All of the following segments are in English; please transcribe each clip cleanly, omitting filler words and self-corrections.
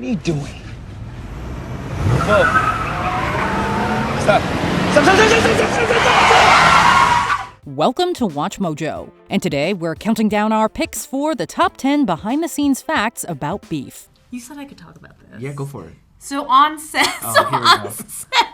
What are you doing? Whoa. Stop. Stop. Welcome to Watch Mojo, and today we're counting down our picks for the top 10 behind-the-scenes facts about beef. You said I could talk about this. Yeah, go for it. So on set,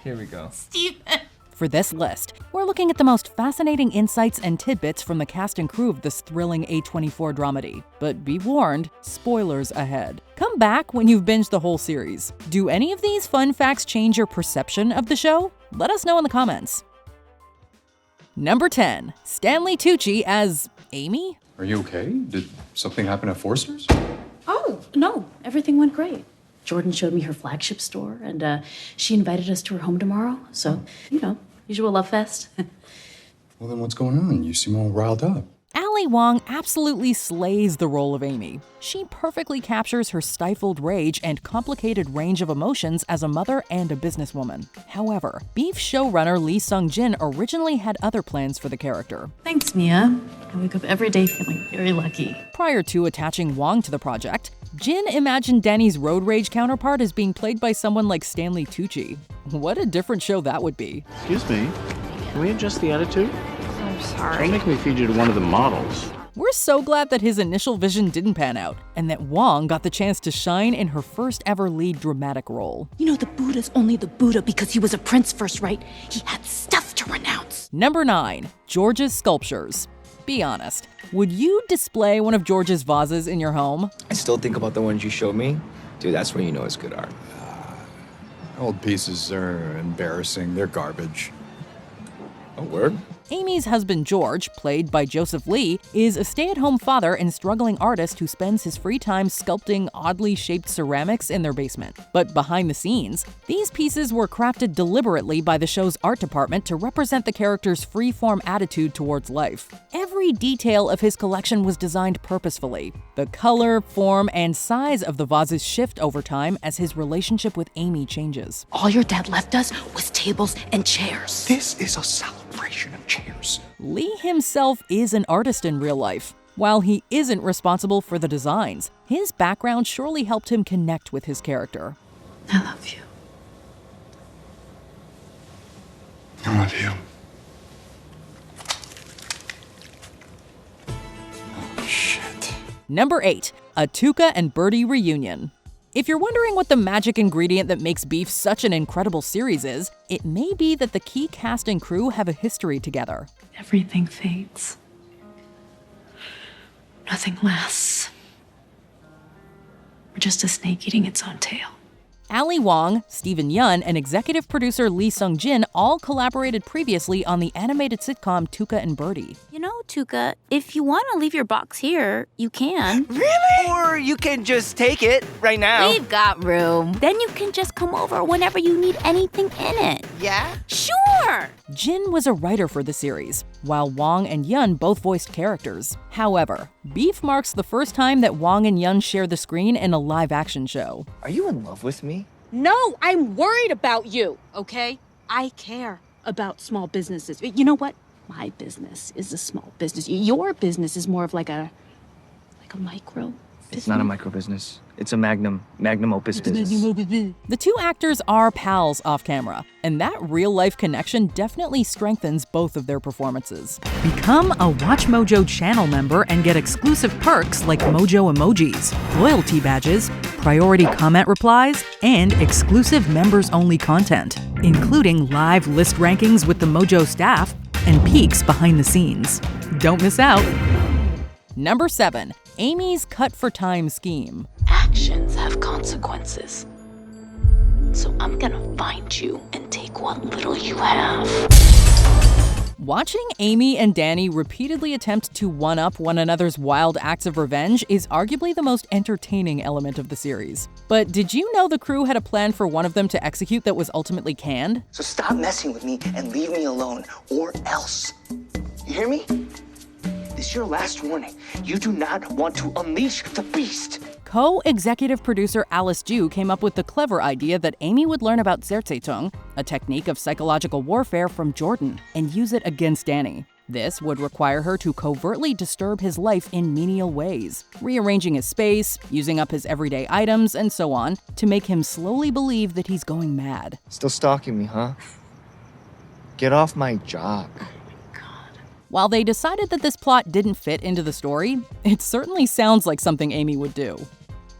Here we go. Steven. For this list, we're looking at the most fascinating insights and tidbits from the cast and crew of this thrilling A24 dramedy. But be warned, spoilers ahead. Come back when you've binged the whole series. Do any of these fun facts change your perception of the show? Let us know in the comments. Number 10, Stanley Tucci as Amy? Are you okay? Did something happen at Forster's? Oh, no. Everything went great. Jordan showed me her flagship store, and she invited us to her home tomorrow. So, usual love fest. Well, then what's going on? You seem all riled up. Wong absolutely slays the role of Amy. She perfectly captures her stifled rage and complicated range of emotions as a mother and a businesswoman. However, Beef showrunner Lee Sung-jin originally had other plans for the character. Thanks, Mia. I wake up every day feeling very lucky. Prior to attaching Wong to the project, Jin imagined Danny's road rage counterpart as being played by someone like Stanley Tucci. What a different show that would be. Excuse me, can we adjust the attitude? I'm sorry. Don't make me feed you to one of the models. We're so glad that his initial vision didn't pan out, and that Wong got the chance to shine in her first ever lead dramatic role. You know, the Buddha's only the Buddha because he was a prince first, right? He had stuff to renounce. Number 9, George's sculptures. Be honest, would you display one of George's vases in your home? I still think about the ones you showed me. Dude, that's when you know it's good art. Old pieces are embarrassing. They're garbage. A word? Amy's husband George, played by Joseph Lee, is a stay-at-home father and struggling artist who spends his free time sculpting oddly shaped ceramics in their basement. But behind the scenes, these pieces were crafted deliberately by the show's art department to represent the character's free-form attitude towards life. Every detail of his collection was designed purposefully. The color, form, and size of the vases shift over time as his relationship with Amy changes. All your dad left us was tables and chairs. This is a celebration of chairs. Lee himself is an artist in real life. While he isn't responsible for the designs, his background surely helped him connect with his character. I love you. I love you. Oh, shit. Number 8, a Tuca and Bertie reunion. If you're wondering what the magic ingredient that makes Beef such an incredible series is, it may be that the key cast and crew have a history together. Everything fades. Nothing lasts. We're just a snake eating its own tail. Wong, Steven Yeun, and executive producer Lee Sung-jin all collaborated previously on the animated sitcom Tuca and Bertie. You know, Tuca, if you want to leave your box here, you can. Really? Or you can just take it right now. We've got room. Then you can just come over whenever you need anything in it. Yeah? Sure! Jin was a writer for the series, while Wong and Yeun both voiced characters. However, Beef marks the first time that Wong and Yeun share the screen in a live-action show. Are you in love with me? No, I'm worried about you, okay? I care about small businesses. You know what? My business is a small business. Your business is more of like a micro business. It's not a micro business. It's a magnum opus business. The two actors are pals off camera, and that real-life connection definitely strengthens both of their performances. Become a Watch Mojo channel member and get exclusive perks like Mojo emojis, loyalty badges, priority comment replies, and exclusive members-only content, including live list rankings with the Mojo staff and peeks behind the scenes. Don't miss out. Number 7, Amy's cut-for-time scheme. Actions have consequences. So I'm gonna find you and take what little you have. Watching Amy and Danny repeatedly attempt to one-up one another's wild acts of revenge is arguably the most entertaining element of the series. But did you know the crew had a plan for one of them to execute that was ultimately canned? So stop messing with me and leave me alone, or else. You hear me? This is your last warning. You do not want to unleash the beast. Co-executive producer Alice Ju came up with the clever idea that Amy would learn about Seortaetung, a technique of psychological warfare from Jordan, and use it against Danny. This would require her to covertly disturb his life in menial ways, rearranging his space, using up his everyday items, and so on, to make him slowly believe that he's going mad. Still stalking me, huh? Get off my jock. While they decided that this plot didn't fit into the story, it certainly sounds like something Amy would do.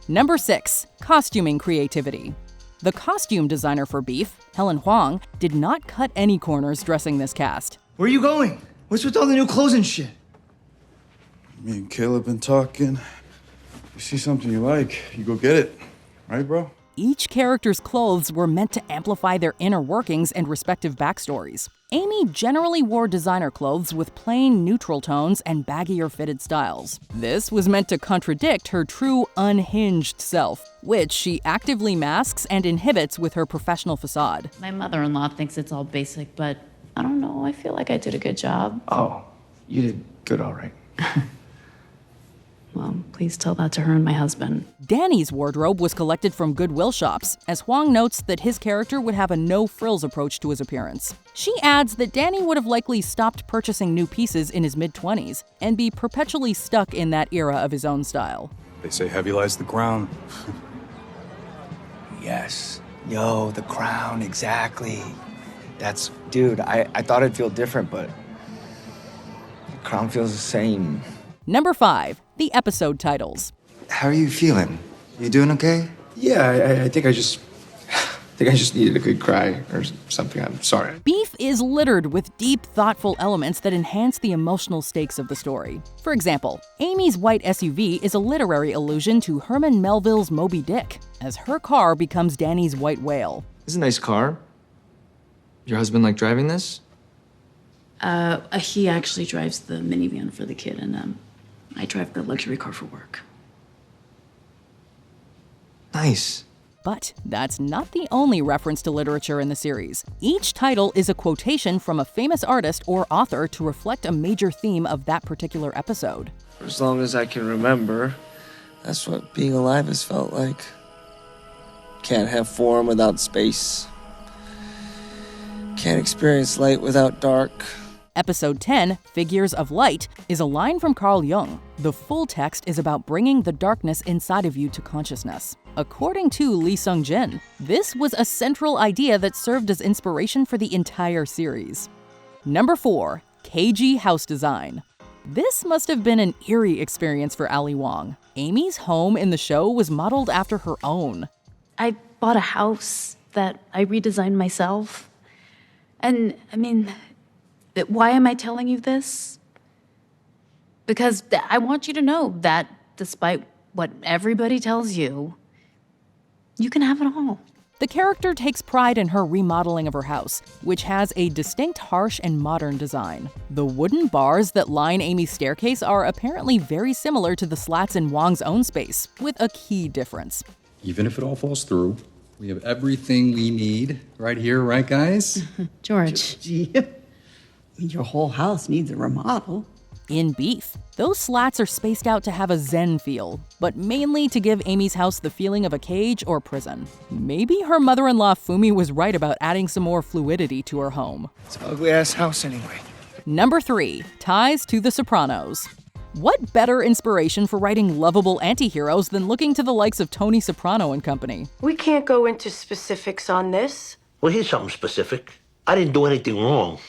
Number 6. Costuming creativity. The costume designer for Beef, Helen Wong, did not cut any corners dressing this cast. Where are you going? What's with all the new clothes and shit? Me and Caleb been talking. You see something you like, you go get it. Right, bro? Each character's clothes were meant to amplify their inner workings and respective backstories. Amy generally wore designer clothes with plain, neutral tones and baggier fitted styles. This was meant to contradict her true, unhinged self, which she actively masks and inhibits with her professional facade. My mother-in-law thinks it's all basic, but I don't know. I feel like I did a good job. Oh, you did good, all right. Well, please tell that to her and my husband. Danny's wardrobe was collected from Goodwill shops, as Wong notes that his character would have a no-frills approach to his appearance. She adds that Danny would have likely stopped purchasing new pieces in his mid-20s and be perpetually stuck in that era of his own style. They say heavy lies the crown. Yes. Yo, the crown, exactly. That's, dude, I thought it'd feel different, but the crown feels the same. Number 5. The episode titles. How are you feeling? You doing okay? Yeah, I think I just needed a good cry or something. I'm sorry. Beef is littered with deep, thoughtful elements that enhance the emotional stakes of the story. For example, Amy's white SUV is a literary allusion to Herman Melville's Moby Dick, as her car becomes Danny's white whale. This is a nice car. Your husband like driving this? He actually drives the minivan for the kid, and I drive the luxury car for work. Nice. But that's not the only reference to literature in the series. Each title is a quotation from a famous artist or author to reflect a major theme of that particular episode. For as long as I can remember, that's what being alive has felt like. Can't have form without space. Can't experience light without dark. Episode 10, Figures of Light, is a line from Carl Jung. The full text is about bringing the darkness inside of you to consciousness. According to Lee Sung-jin, this was a central idea that served as inspiration for the entire series. Number 4, cagey house design. This must have been an eerie experience for Ali Wong. Amy's home in the show was modeled after her own. I bought a house that I redesigned myself. And, why am I telling you this? Because I want you to know that despite what everybody tells you, you can have it all. The character takes pride in her remodeling of her house, which has a distinct, harsh, and modern design. The wooden bars that line Amy's staircase are apparently very similar to the slats in Wong's own space, with a key difference. Even if it all falls through, we have everything we need right here, right, guys? George. Gee, your whole house needs a remodel. In Beef, those slats are spaced out to have a zen feel, but mainly to give Amy's house the feeling of a cage or prison. Maybe her mother-in-law Fumi was right about adding some more fluidity to her home. It's an ugly-ass house anyway. Number 3, ties to The Sopranos. What better inspiration for writing lovable anti-heroes than looking to the likes of Tony Soprano and company? We can't go into specifics on this. Well, here's something specific. I didn't do anything wrong.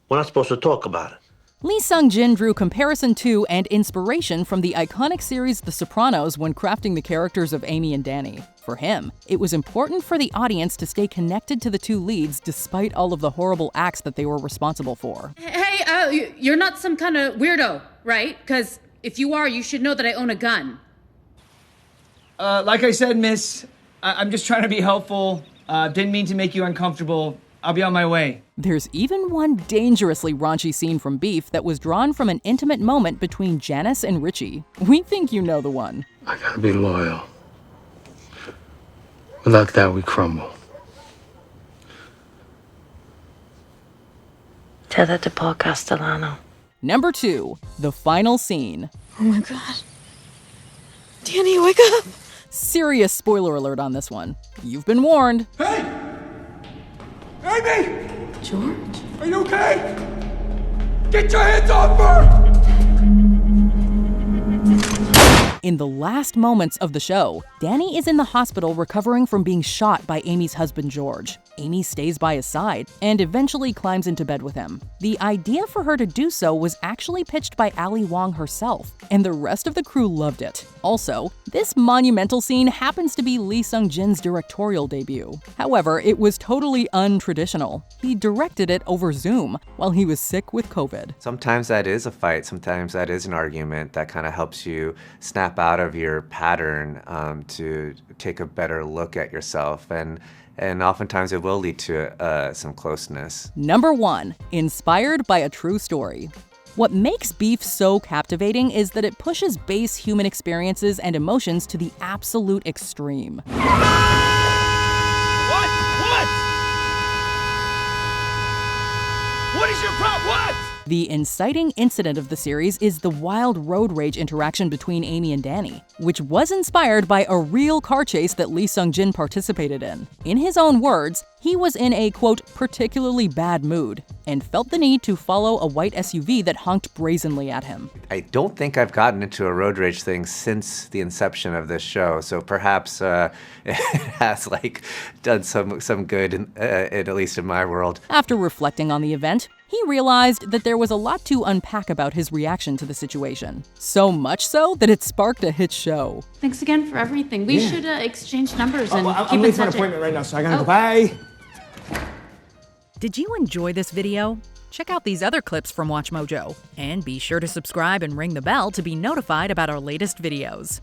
We're not supposed to talk about it. Lee Sung-jin drew comparison to and inspiration from the iconic series The Sopranos when crafting the characters of Amy and Danny. For him, it was important for the audience to stay connected to the two leads despite all of the horrible acts that they were responsible for. Hey, you're not some kind of weirdo, right? Because if you are, you should know that I own a gun. Like I said, miss, I'm just trying to be helpful. Didn't mean to make you uncomfortable. I'll be on my way. There's even one dangerously raunchy scene from Beef that was drawn from an intimate moment between Janice and Richie. We think you know the one. I gotta be loyal. Without that, we crumble. Tell that to Paul Castellano. Number 2, the final scene. Oh my God. Danny, wake up. Serious spoiler alert on this one. You've been warned. Amy! George? Are you okay? Get your hands off her! In the last moments of the show, Danny is in the hospital recovering from being shot by Amy's husband George. Amy stays by his side and eventually climbs into bed with him. The idea for her to do so was actually pitched by Ali Wong herself, and the rest of the crew loved it. Also, this monumental scene happens to be Lee Sung-jin's directorial debut. However, it was totally untraditional. He directed it over Zoom while he was sick with COVID. Sometimes that is a fight, sometimes that is an argument that kind of helps you snap out of your pattern to take a better look at yourself, and oftentimes it will lead to some closeness. Number 1. Inspired by a true story. What makes Beef so captivating is that it pushes base human experiences and emotions to the absolute extreme. What is your problem? What? The inciting incident of the series is the wild road rage interaction between Amy and Danny, which was inspired by a real car chase that Lee Sung-jin participated in. In his own words, he was in a, quote, particularly bad mood, and felt the need to follow a white SUV that honked brazenly at him. I don't think I've gotten into a road rage thing since the inception of this show, so perhaps it has done some good, at least in my world. After reflecting on the event, he realized that there was a lot to unpack about his reaction to the situation. So much so that it sparked a hit show. Thanks again for everything. We should exchange numbers and keep I'm in late for an touch. appointment right now, so I gotta go. Bye. Did you enjoy this video? Check out these other clips from WatchMojo, and be sure to subscribe and ring the bell to be notified about our latest videos.